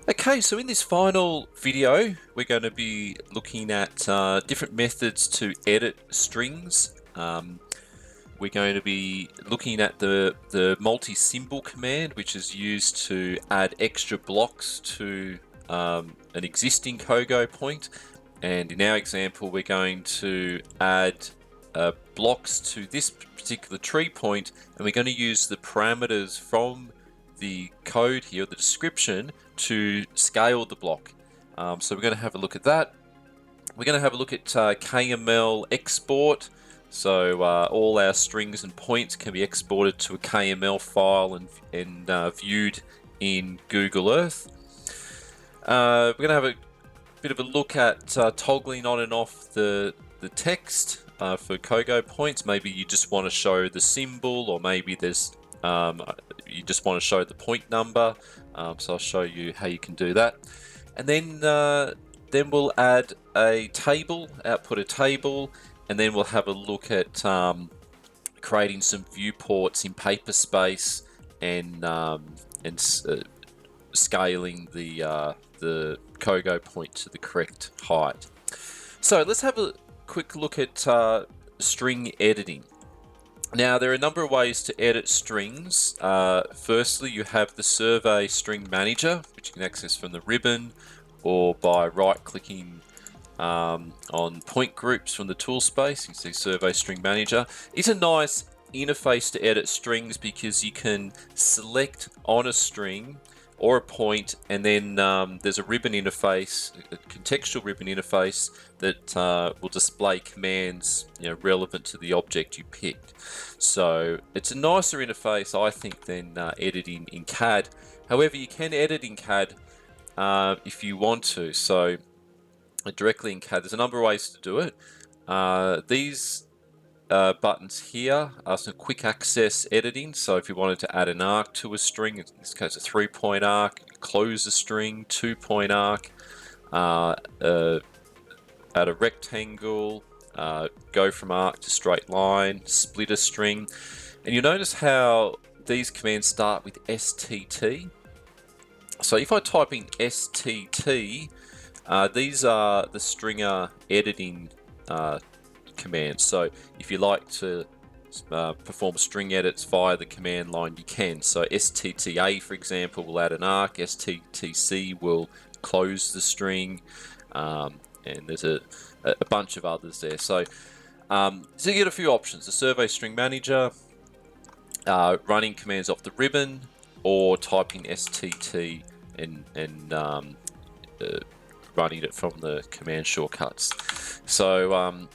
Okay, so in this final video, we're going to be looking at different methods to edit strings. We're going to be looking at the multi-symbol command, which is used to add extra blocks to an existing Kogo point. And in our example, we're going to add blocks to this particular tree point, and we're going to use the parameters from the code here, the description, to scale the block. So we're going to have a look at that. We're going to have a look at KML export. So all our strings and points can be exported to a KML file and viewed in Google Earth. We're going to have a bit of a look at toggling on and off the text for Kogo points. Maybe you just want to show the symbol, or maybe there's you just want to show the point number. So I'll show you how you can do that. And then we'll add a table, output a table, and then we'll have a look at creating some viewports in Paperspace and scaling the Kogo point to the correct height. So let's have a quick look at string editing. Now, there are a number of ways to edit strings. Firstly, you have the Survey String Manager, which you can access from the ribbon or by right-clicking on point groups from the tool space. You can see Survey String Manager. It's a nice interface to edit strings because you can select on a string or a point, and then there's a ribbon interface, a contextual ribbon interface that will display commands relevant to the object you picked. So it's a nicer interface, I think, than editing in CAD. However, you can edit in CAD if you want to. So directly in CAD, there's a number of ways to do it. These buttons here are some quick access editing. So if you wanted to add an arc to a string, in this case a 3-point arc, close a string, 2-point arc, add a rectangle, go from arc to straight line, split a string. And you'll notice how these commands start with STT. So if I type in STT, these are the Stringer editing commands. So if you like to perform string edits via the command line, you can. So STTA, for example, will add an arc. STTC will close the string, and there's a bunch of others there. So so you get a few options: the Survey String Manager, running commands off the ribbon, or typing STT and running it from the command shortcuts. So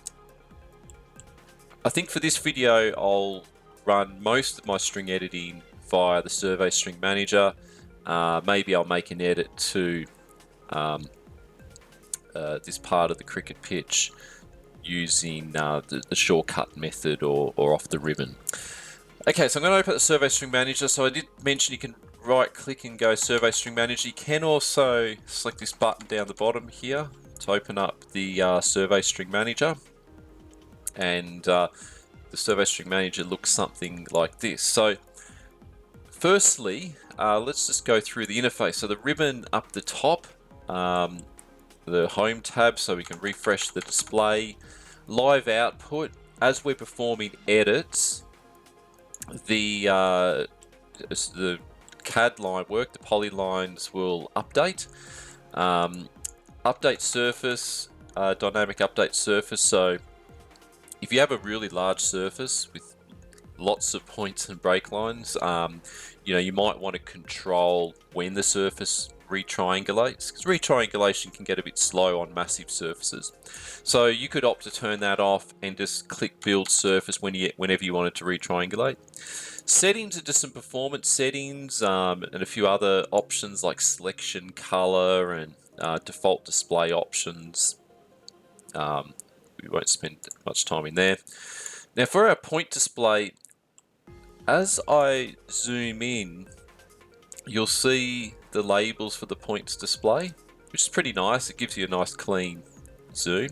I think for this video, I'll run most of my string editing via the Survey String Manager. Maybe I'll make an edit to this part of the cricket pitch using the shortcut method or off the ribbon. Okay, so I'm going to open the Survey String Manager. So I did mention you can right click and go Survey String Manager. You can also select this button down the bottom here to open up the Survey String Manager. And the Survey String Manager looks something like this. So firstly, let's just go through the interface. So the ribbon up the top, the Home tab, so we can refresh the display. Live output, as we're performing edits, the CAD line work, the polylines will update. Update surface, dynamic update surface. So if you have a really large surface with lots of points and break lines, you might want to control when the surface retriangulates, because retriangulation can get a bit slow on massive surfaces. So you could opt to turn that off and just click Build Surface whenever you wanted to retriangulate. Settings are just some performance settings and a few other options like selection, color, and default display options. We won't spend much time in there. Now for our point display, as I zoom in, you'll see the labels for the points display, which is pretty nice. It gives you a nice clean zoom,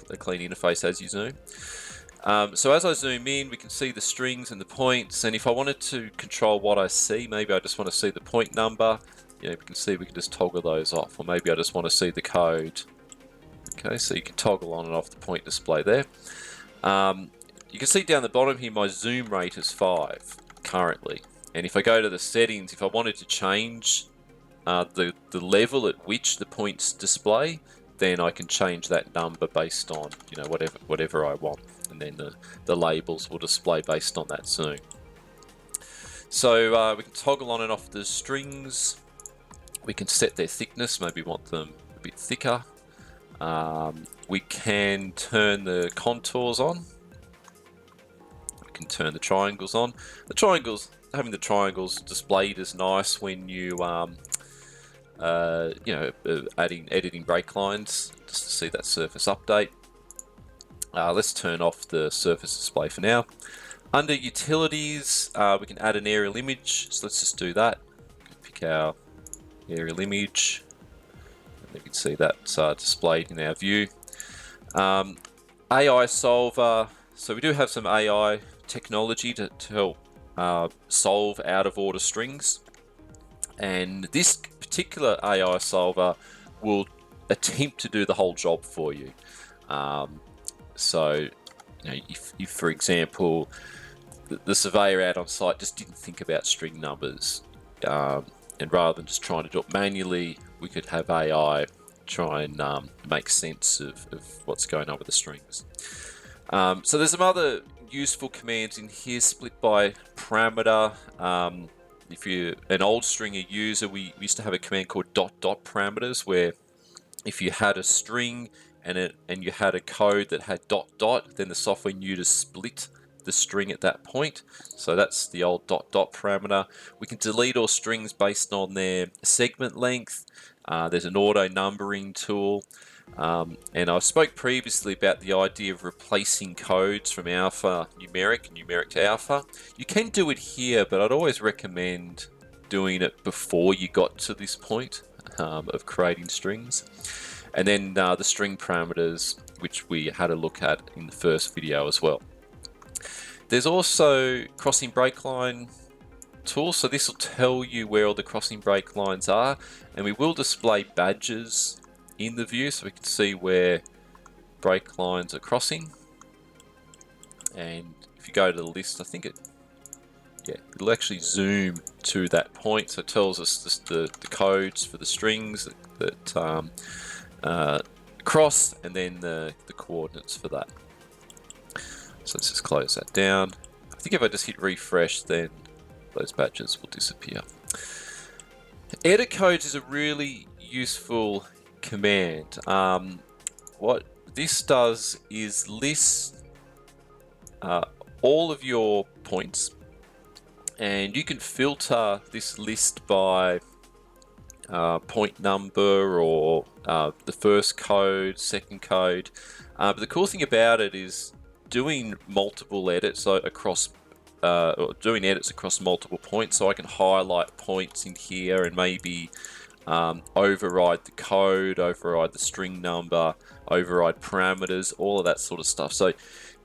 a clean interface as you zoom. So as I zoom in, we can see the strings and the points, and if I wanted to control what I see, maybe I just want to see the point number, you can see we can just toggle those off, or maybe I just want to see the code. Okay, so you can toggle on and off the point display there. You can see down the bottom here my zoom rate is 5 currently, and if I go to the settings, if I wanted to change the level at which the points display, then I can change that number based on whatever I want, and then the labels will display based on that zoom. So we can toggle on and off the strings. We can set their thickness, maybe want them a bit thicker. We can turn the contours on. We can turn the triangles on. Having the triangles displayed is nice when you editing breaklines, just to see that surface update. Let's turn off the surface display for now. Under utilities, we can add an aerial image, so let's just do that. Pick our aerial image, and you can see that displayed in our view. AI solver, so we do have some AI technology to help solve out of order strings, and this particular AI solver will attempt to do the whole job for you. So if for example the surveyor out on site just didn't think about string numbers, and rather than just trying to do it manually, we could have AI try and make sense of what's going on with the strings. So there's some other useful commands in here, split by parameter. If you're an old Stringer user, we used to have a command called dot parameters, where if you had a string and you had a code that had dot, then the software knew to split the string at that point. So that's the old dot parameter. We can delete all strings based on their segment length. There's an auto numbering tool. And I spoke previously about the idea of replacing codes from alpha numeric to alpha. You can do it here, but I'd always recommend doing it before you got to this point of creating strings. And then the string parameters, which we had a look at in the first video as well. There's also crossing breakline tool, so this will tell you where all the crossing break lines are, and we will display badges in the view so we can see where break lines are crossing. And if you go to the list, I think it'll actually zoom to that point, so it tells us just the codes for the strings that cross, and then the coordinates for that. So let's just close that down. I think if I just hit refresh, then those badges will disappear. Edit codes is a really useful command. What this does is list all of your points, and you can filter this list by point number or the first code, second code. But the cool thing about it is doing multiple edits across or doing edits across multiple points, so I can highlight points in here and maybe override the code, override the string number, override parameters, all of that sort of stuff. So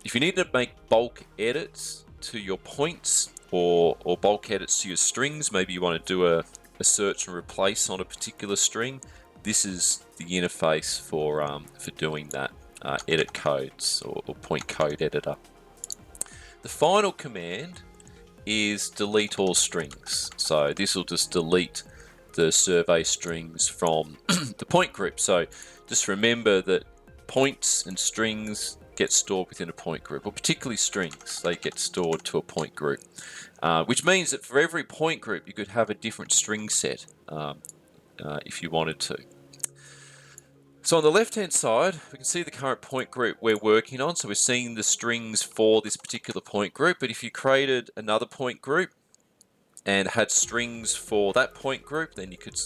if you need to make bulk edits to your points or bulk edits to your strings, maybe you want to do a search and replace on a particular string, this is the interface for doing that. Edit codes or point code editor. The final command is delete all strings. So this will just delete the survey strings from the point group. So just remember that points and strings get stored within a point group, or particularly strings, they get stored to a point group, which means that for every point group you could have a different string set if you wanted to. So on the left hand side, we can see the current point group we're working on. So we're seeing the strings for this particular point group, but if you created another point group and had strings for that point group, then you could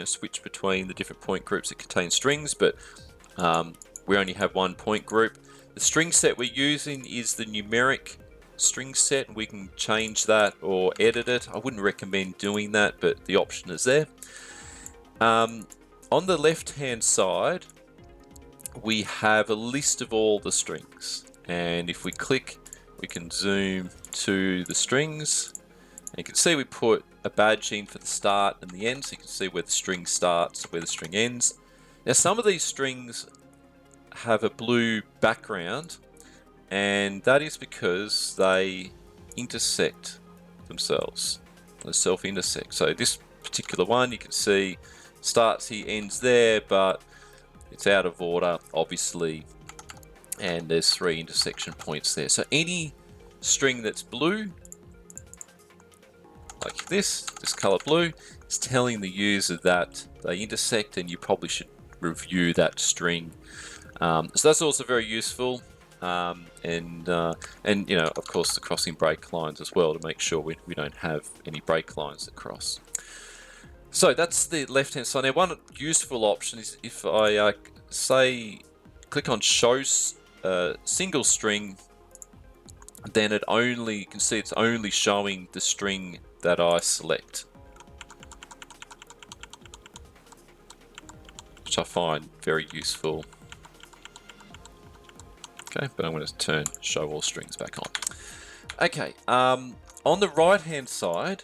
switch between the different point groups that contain strings, but we only have one point group. The string set we're using is the numeric string set, and we can change that or edit it. I wouldn't recommend doing that, but the option is there. On the left hand side, we have a list of all the strings, and if we click, we can zoom to the strings, And you can see we put a badge in for the start and the end, so you can see where the string starts, where the string ends. Now some of these strings have a blue background, and that is because they intersect themselves. They self-intersect. So this particular one, you can see starts here, ends there, but it's out of order, obviously, and there's 3 intersection points there. So any string that's blue, like this color blue, is telling the user that they intersect, and you probably should review that string. So that's also very useful, and you know, of course, the crossing break lines as well, to make sure we don't have any break lines that cross. So that's the left hand side. Now one useful option is if I say click on show single string, then it only, you can see it's only showing the string that I select, which I find very useful. Okay, but I'm going to turn show all strings back on. Okay, on the right hand side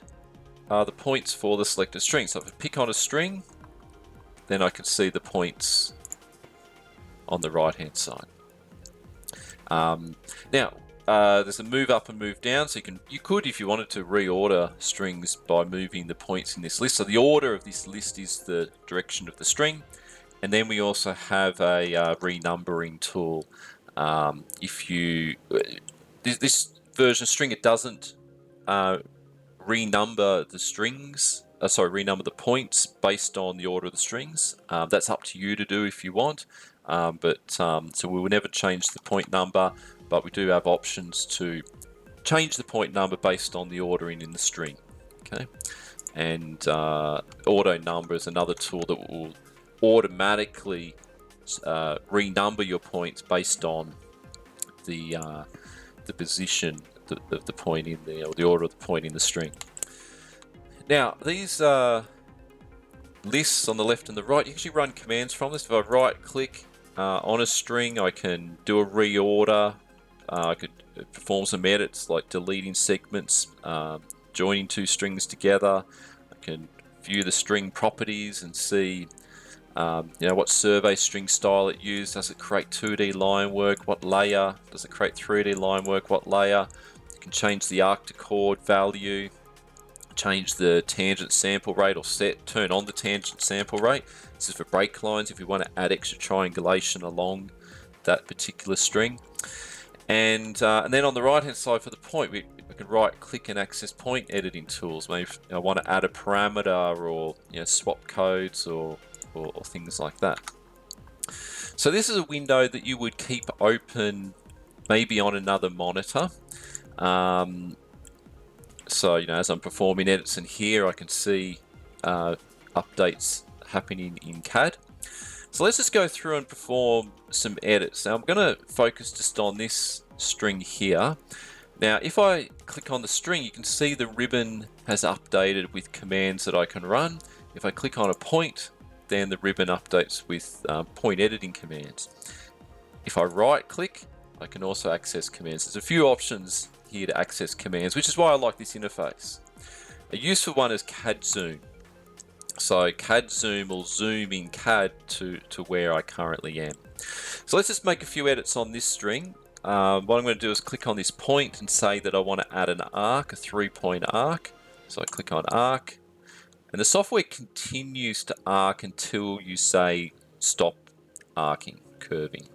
are the points for the selected string. So if I pick on a string, then I can see the points on the right hand side. Now there's a move up and move down, so you could if you wanted to reorder strings by moving the points in this list. So the order of this list is the direction of the string, and then we also have a renumbering tool. If you this version of Stringer doesn't renumber the strings, renumber the points based on the order of the strings. That's up to you to do if you want. So we will never change the point number, but we do have options to change the point number based on the ordering in the string. Okay, and auto number is another tool that will automatically renumber your points based on the position, the point in the, or the order of the point in the string. Now these lists on the left and the right, you actually run commands from this. If I right click on a string, I can do a reorder. I could perform some edits like deleting segments, joining 2 strings together. I can view the string properties and see what survey string style it used. Does it create 2D line work? What layer? Does it create 3D line work? What layer? You can change the arc to chord value, change the tangent sample rate, or turn on the tangent sample rate. This is for break lines if you want to add extra triangulation along that particular string. And then on the right hand side for the point, we can right click and access point editing tools. Maybe if I want to add a parameter, or swap codes, or things like that. So this is a window that you would keep open maybe on another monitor. So as I'm performing edits in here, I can see updates happening in CAD. So let's just go through and perform some edits. Now I'm going to focus just on this string here. Now if I click on the string, you can see the ribbon has updated with commands that I can run. If I click on a point, then the ribbon updates with point editing commands. If I right click, I can also access commands. There's a few options here to access commands, which is why I like this interface. A useful one is CAD zoom. So CAD zoom will zoom in CAD to where I currently am. So let's just make a few edits on this string. What I'm going to do is click on this point and say that I want to add an arc, a 3-point arc. So I click on arc, and the software continues to arc until you say stop arcing, curving.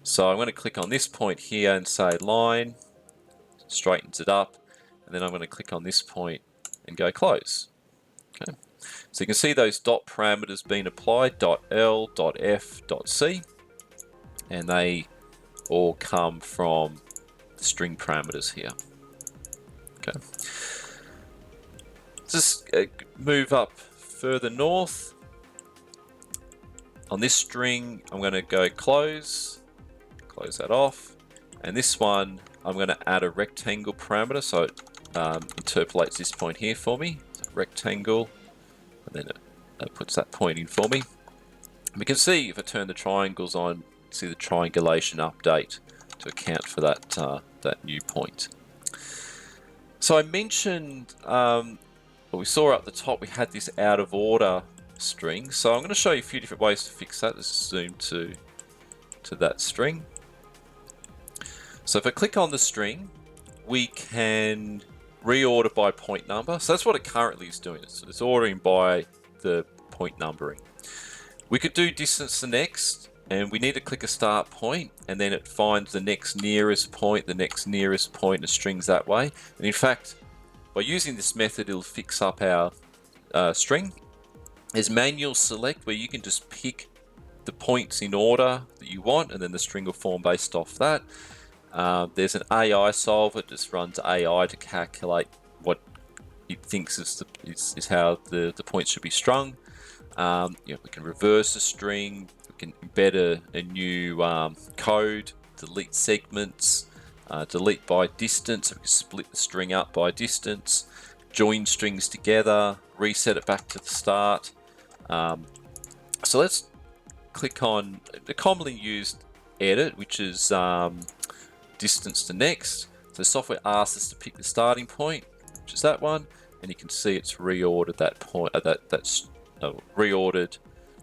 So I'm going to click on this point here and say line, straightens it up, and then I'm going to click on this point and go close. Okay. So you can see those dot parameters being applied, .L, .F, .C, and they all come from the string parameters here. Okay. Just move up further north. On this string, I'm going to go close that off, and this one I'm going to add a rectangle parameter, so it interpolates this point here for me. So rectangle, and then it puts that point in for me. And we can see if I turn the triangles on, see the triangulation update to account for that that new point. So I mentioned, we saw up the top we had this out of order string. So I'm going to show you a few different ways to fix that. Let's zoom to that string. So if I click on the string, we can reorder by point number. So that's what it currently is doing. It's ordering by the point numbering. We could do distance to next, and we need to click a start point, and then it finds the next nearest point, and strings that way. And in fact, by using this method, it'll fix up our string. There's manual select, where you can just pick the points in order that you want, and then the string will form based off that. There's an AI solver, it just runs AI to calculate what it thinks is how the points should be strung. We can reverse a string, we can embed a new code, delete segments, delete by distance, so we can split the string up by distance, join strings together, reset it back to the start. So let's click on the commonly used edit, which is distance to next. So software asks us to pick the starting point, which is that one, and you can see it's reordered that point. Reordered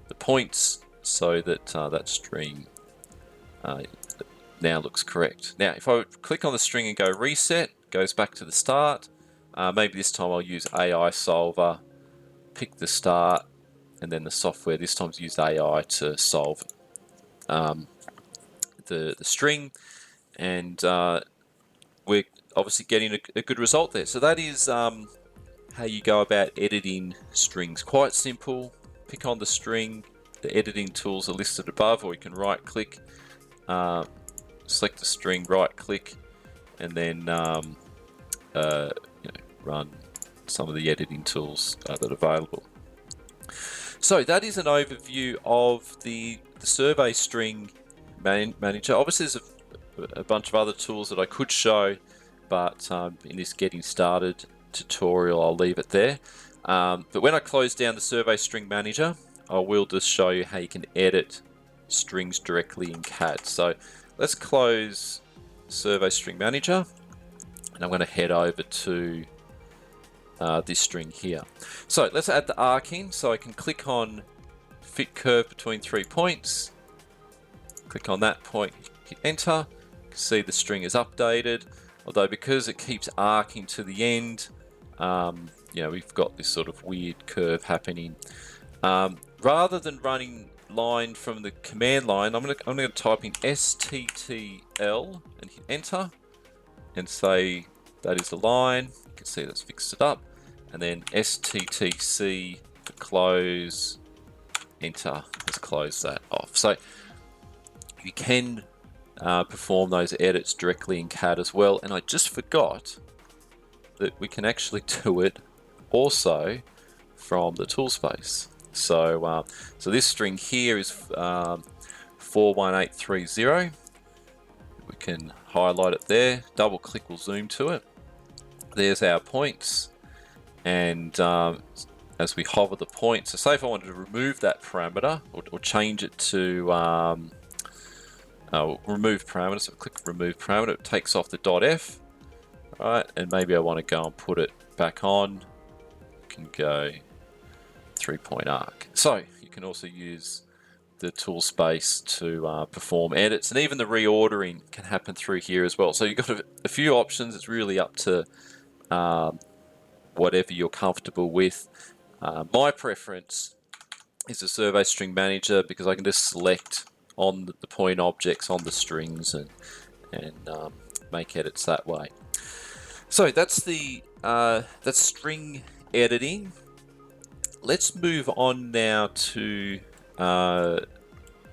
the points so that that string now looks correct. Now, if I click on the string and go reset, it goes back to the start. Maybe this time I'll use AI solver, pick the start, and then the software this time's used AI to solve the string, and we're obviously getting a good result there. So that is how you go about editing strings. Quite simple. Pick on the string. The editing tools are listed above, or you can right click, select the string, right click, and then run some of the editing tools that are available. So that is an overview of the survey string manager. Obviously there's a bunch of other tools that I could show, but in this getting started tutorial I'll leave it there. But when I close down the survey string manager, I will just show you how you can edit strings directly in CAD. So let's close survey string manager, and I'm going to head over to this string here. So let's add the arc in. So I can click on fit curve between 3 points, click on that point, hit enter. You can see the string is updated, although because it keeps arcing to the end, we've got this sort of weird curve happening. Rather than running line from the command line, I'm going to type in STTL and hit enter and say that is a line. You can see that's fixed it up, and then STTC to close, enter. Let's close that off. So you can perform those edits directly in CAD as well. And I just forgot that we can actually do it also from the tool space. So this string here is 41830. We can highlight it there, double click will zoom to it. There's our points, and as we hover the point, so say if I wanted to remove that parameter or change it to remove parameter, so click remove parameter, it takes off the .f, right? And maybe I want to go and put it back on. You can go 3-point arc. So you can also use the tool space to perform edits, and even the reordering can happen through here as well. So you've got a few options. It's really up to whatever you're comfortable with. My preference is the survey string manager because I can just select on the point objects on the strings and make edits that way. So that's that's string editing. Let's move on now to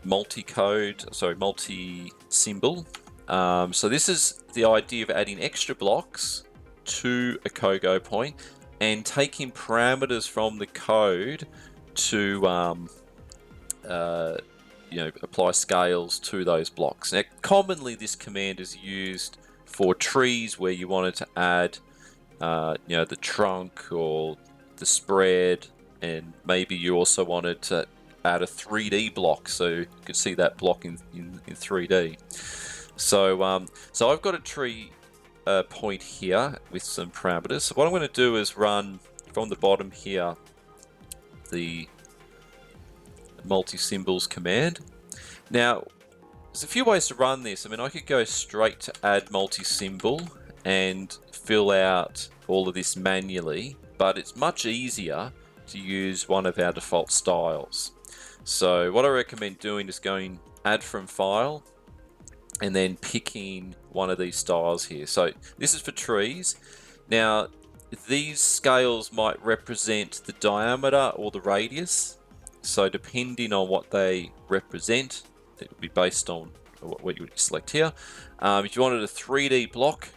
multi-symbol. So this is the idea of adding extra blocks to a COGO point and taking parameters from the code to apply scales to those blocks. Now, commonly this command is used for trees where you wanted to add the trunk or the spread, and maybe you also wanted to add a 3D block so you could see that block in 3D. So I've got a tree a point here with some parameters. So what I'm going to do is run from the bottom here the multi-symbols command. Now, there's a few ways to run this. I mean, I could go straight to add multi-symbol and fill out all of this manually, but it's much easier to use one of our default styles. So what I recommend doing is going add from file and then picking one of these styles here. So this is for trees. Now, these scales might represent the diameter or the radius. So depending on what they represent, it would be based on what you would select here. If you wanted a 3D block,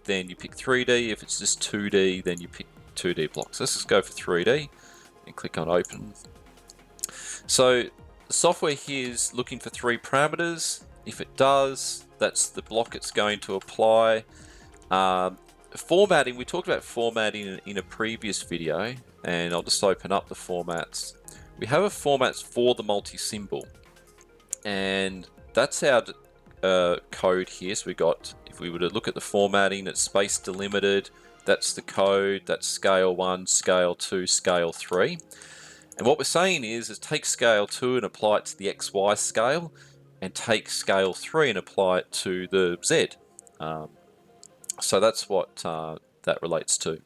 then you pick 3D. If it's just 2D, then you pick 2D blocks. Let's just go for 3D and click on open. So the software here is looking for 3 parameters. If it does, that's the block it's going to apply. Formatting, we talked about formatting in a previous video, and I'll just open up the formats. We have a formats for the multi-symbol, and that's our code here. So we got, if we were to look at the formatting, it's space delimited, that's the code, that's scale 1, scale 2, scale 3. And what we're saying is take scale 2 and apply it to the XY scale, and take scale 3 and apply it to the Z. So that's what that relates to.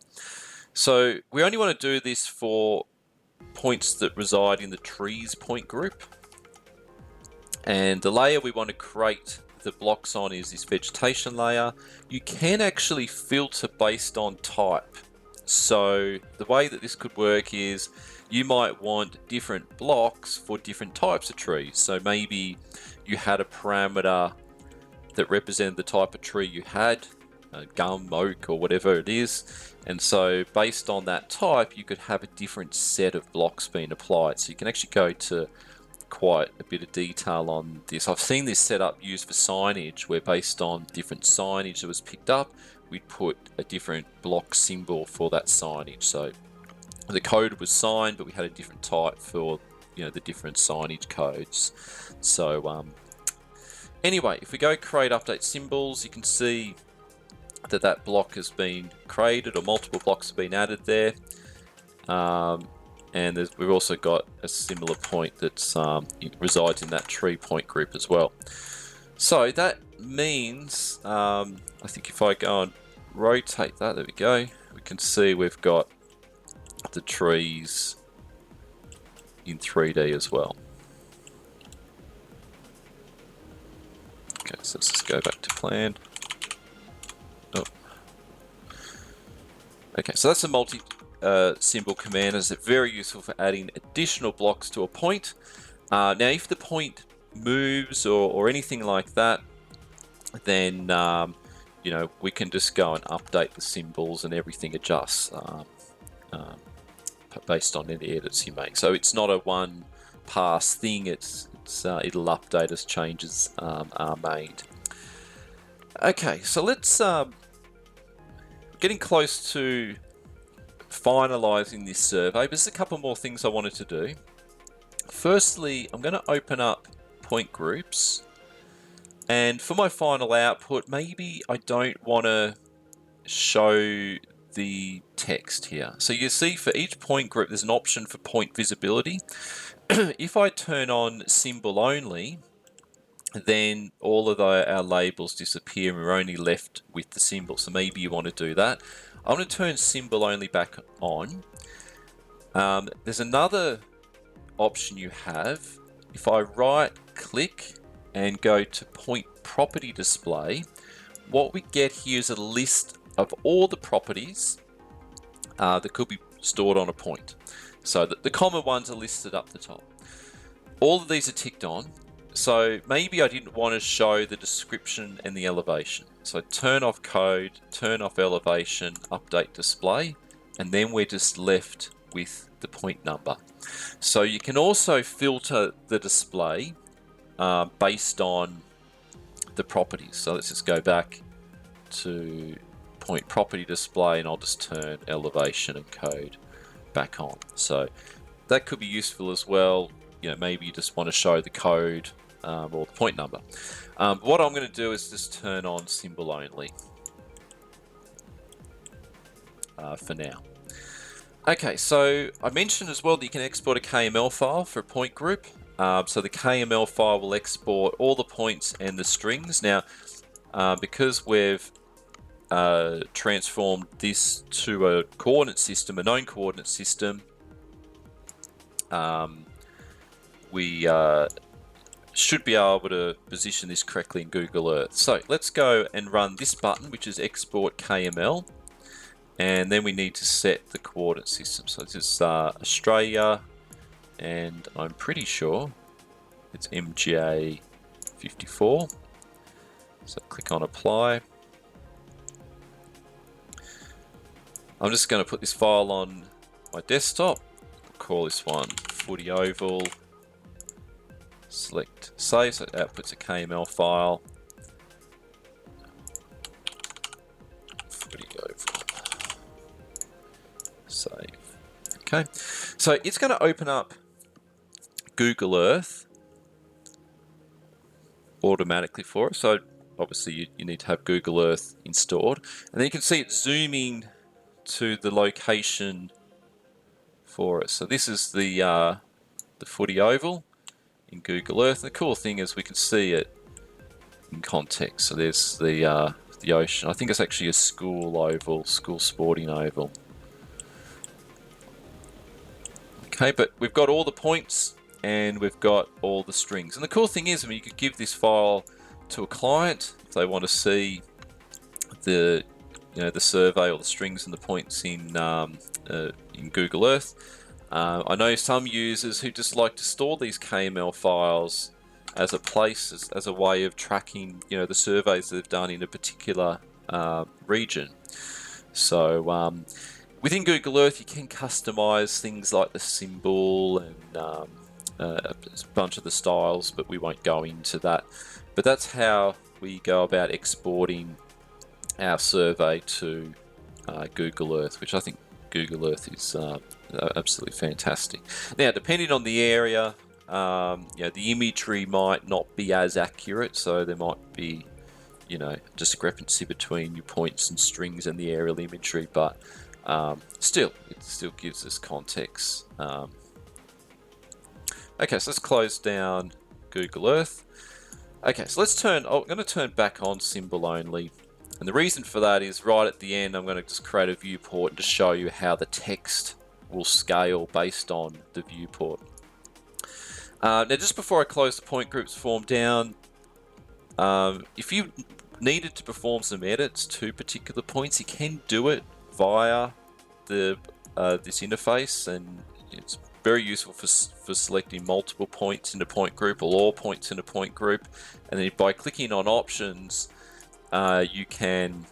So we only want to do this for points that reside in the trees point group. And the layer we want to create the blocks on is this vegetation layer. You can actually filter based on type. So the way that this could work is you might want different blocks for different types of trees. So maybe you had a parameter that represented the type of tree you had, gum, oak, or whatever it is. And so based on that type, you could have a different set of blocks being applied. So you can actually go to quite a bit of detail on this. I've seen this setup used for signage, where based on different signage that was picked up, we'd put a different block symbol for that signage. So the code was signed, but we had a different type for, you know, the different signage codes. So anyway, if we go create update symbols, you can see that block has been created, or multiple blocks have been added there. And we've also got a similar point that resides in that tree point group as well. So that means, I think if I go and rotate that, there we go, we can see we've got the trees in 3D as well. Okay, so let's just go back to plan. Oh. Okay, so that's a multi-symbol command. It's very useful for adding additional blocks to a point. Now, if the point moves or anything like that, then you know, we can just go and update the symbols and everything adjusts based on any edits you make. So it's not a one pass thing. It'll update as changes are made. Okay, so let's getting close to finalizing this survey, but there's a couple more things I wanted to do. Firstly, I'm going to open up point groups, and for my final output, maybe I don't want to show the text here. So you see for each point group there's an option for point visibility. If I turn on symbol only, then all of our labels disappear and we're only left with the symbol. So maybe you want to do that. I'm going to turn symbol only back on. There's another option you have. If I right click and go to point property display, what we get here is a list of all the properties that could be stored on a point. So the common ones are listed up the top. All of these are ticked on. So maybe I didn't want to show the description and the elevation. So turn off code, turn off elevation, update display, and then we're just left with the point number. So you can also filter the display based on the properties. So let's just go back to point property display, and I'll just turn elevation and code back on. So that could be useful as well. You know, maybe you just want to show the code or the point number. What I'm going to do is just turn on symbol only. for now. Okay, so I mentioned as well that you can export a KML file for a point group. So the KML file will export all the points and the strings. Now, because we've transformed this to a coordinate system, a known coordinate system, we should be able to position this correctly in Google Earth. So let's go and run this button, which is export KML. And then we need to set the coordinate system. So this is Australia, and I'm pretty sure it's MGA 54. So click on apply. I'm just going to put this file on my desktop. I'll call this one footy oval. Select save, so it outputs a KML file. Footy oval. Save. Okay, so it's going to open up Google Earth automatically for us. So obviously you need to have Google Earth installed, and then you can see it zooming to the location for us. So this is the footy oval in Google Earth. And the cool thing is we can see it in context. So there's the ocean. I think it's actually a school oval, school sporting oval. Okay, but we've got all the points and we've got all the strings. And the cool thing is, I mean, you could give this file to a client if they want to see the survey or the strings and the points in Google Earth. I know some users who just like to store these KML files as a place, as a way of tracking, the surveys that they've done in a particular region. So within Google Earth, you can customize things like the symbol and a bunch of the styles, but we won't go into that. But that's how we go about exporting our survey to Google Earth, which I think Google Earth is absolutely fantastic. Now, depending on the area, the imagery might not be as accurate, so there might be, discrepancy between your points and strings and the aerial imagery, but it still gives us context. Okay, so let's close down Google Earth. Okay, so I'm going to turn back on symbol only. And the reason for that is right at the end, I'm going to just create a viewport to show you how the text will scale based on the viewport. Now, just before I close the point groups form down, if you needed to perform some edits to particular points, you can do it via this interface, and it's very useful for selecting multiple points in a point group or all points in a point group. And then by clicking on options, you can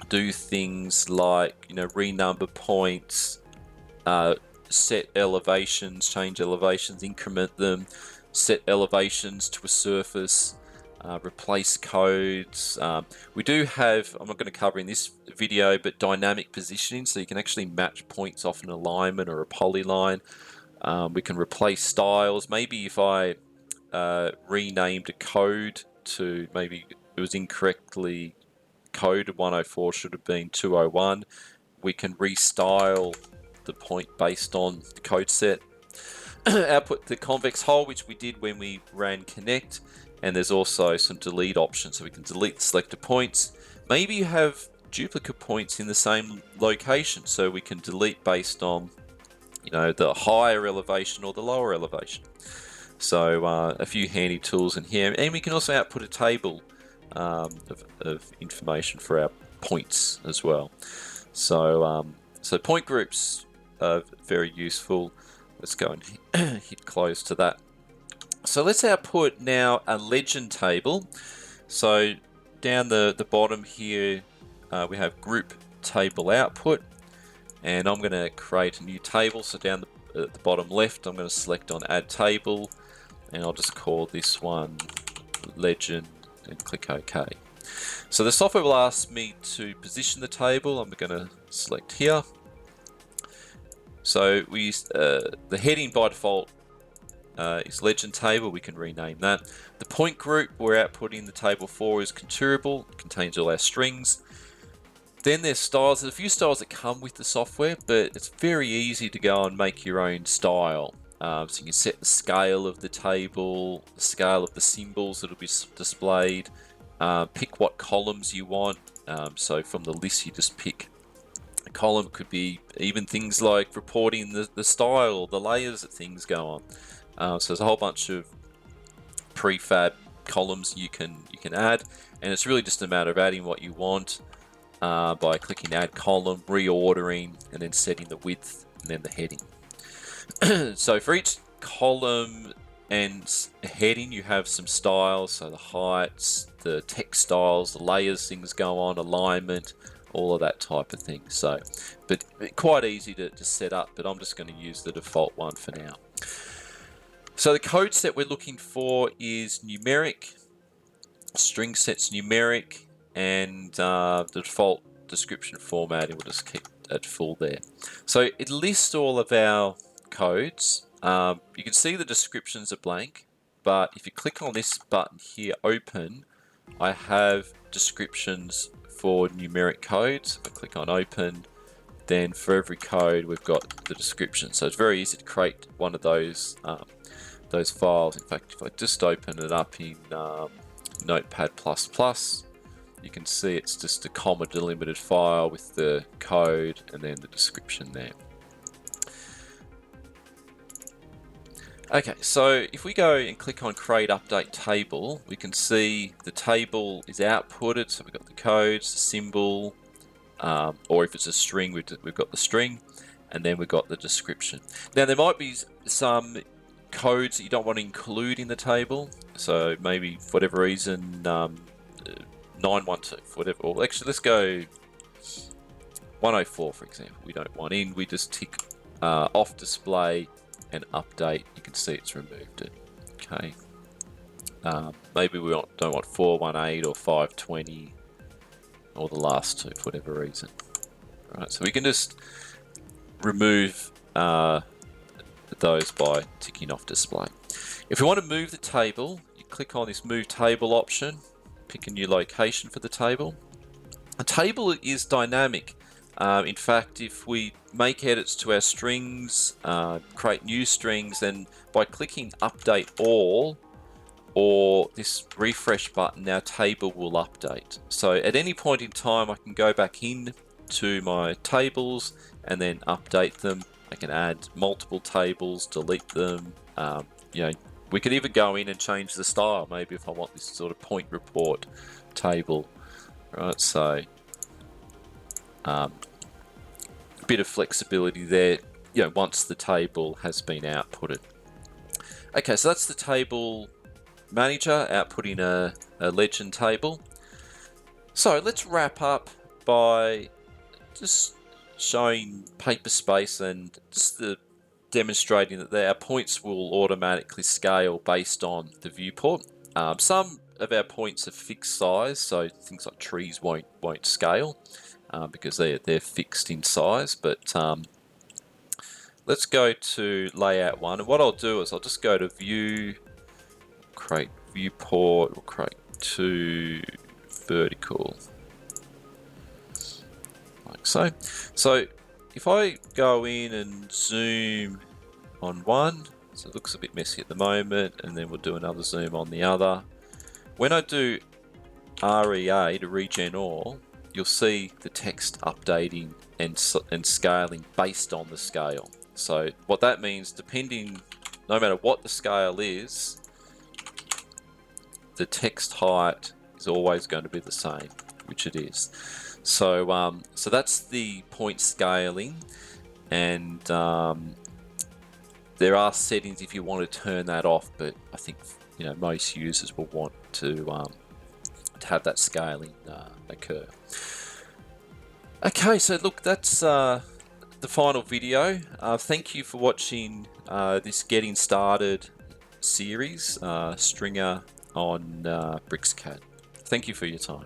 do things like renumber points, set elevations, change elevations, increment them, set elevations to a surface, replace codes. We do have, I'm not going to cover in this video, but dynamic positioning, so you can actually match points off an alignment or a polyline. We can replace styles. Maybe if I renamed a code to, maybe it was incorrectly coded, 104 should have been 201, we can restyle the point based on the code set. Output the convex hull, which we did when we ran connect, and there's also some delete options, so we can delete the selected points. Maybe you have duplicate points in the same location, so we can delete based on the higher elevation or the lower elevation. So a few handy tools in here, and we can also output a table of information for our points as well. So point groups are very useful. Let's go and hit close to that. So let's output now a legend table. So down the bottom here, we have group table output, and I'm going to create a new table. So down at the bottom left, I'm going to select on add table, and I'll just call this one legend and click OK. So the software will ask me to position the table. I'm going to select here. So we use the heading by default is legend table. We can rename that. The point group we're outputting the table for is configurable. It contains all our strings. Then there's styles. There's a few styles that come with the software, but it's very easy to go and make your own style. So you can set the scale of the table, the scale of the symbols that will be displayed, pick what columns you want. So from the list, you just pick a column. It could be even things like reporting the style, the layers that things go on. So there's a whole bunch of prefab columns you can add, and it's really just a matter of adding what you want by clicking add column, reordering, and then setting the width and then the heading. So for each column and heading, you have some styles, so the heights, the text styles, the layers things go on, alignment, all of that type of thing. So, but quite easy to set up, but I'm just going to use the default one for now. So the code set we're looking for is numeric, string set's numeric, and the default description formatting, we'll just keep it full there. So it lists all of our codes. You can see the descriptions are blank, but if you click on this button here, open, I have descriptions for numeric codes. If I click on open, then for every code we've got the description. So it's very easy to create one of those files. In fact, if I just open it up in Notepad++, you can see it's just a comma delimited file with the code and then the description there. Okay, so if we go and click on create update table, we can see the table is outputted. So we've got the codes, the symbol, or if it's a string, we've got the string, and then we've got the description. Now there might be some codes that you don't want to include in the table. So maybe for whatever reason, 912, whatever, or actually let's go 104 for example, we don't want in, we just tick off display and update. You can see it's removed it. Okay, maybe we don't want 418 or 520 or the last two for whatever reason. Right, so we can just remove those by ticking off display. If we want to move the table, you click on this move table option, pick a new location for the table. A table is dynamic. In fact, if we make edits to our strings, create new strings, then by clicking update all or this refresh button, our table will update. So at any point in time, I can go back in to my tables and then update them. I can add multiple tables, delete them. You know, we could even go in and change the style. Maybe if I want this sort of point report table, right? So a bit of flexibility there, you know, once the table has been outputted. Okay, so that's the table manager outputting a legend table. So let's wrap up by just showing Paperspace and just demonstrating that our points will automatically scale based on the viewport. Some of our points are fixed size, so things like trees won't scale because they're fixed in size. But let's go to layout one, and what I'll do is I'll just go to view, create viewport, we'll create two vertical, like so. So if I go in and zoom on one, so it looks a bit messy at the moment, and then we'll do another zoom on the other. When I do REA to regen all, you'll see the text updating and scaling based on the scale. So what that means, depending, no matter what the scale is, the text height is always going to be the same, which it is. So so that's the point scaling, and there are settings if you want to turn that off, but I think, you know, most users will want to have that scaling occur. Okay, so look, that's the final video. Thank you for watching this Getting Started series, Stringer on BricsCAD. Thank you for your time.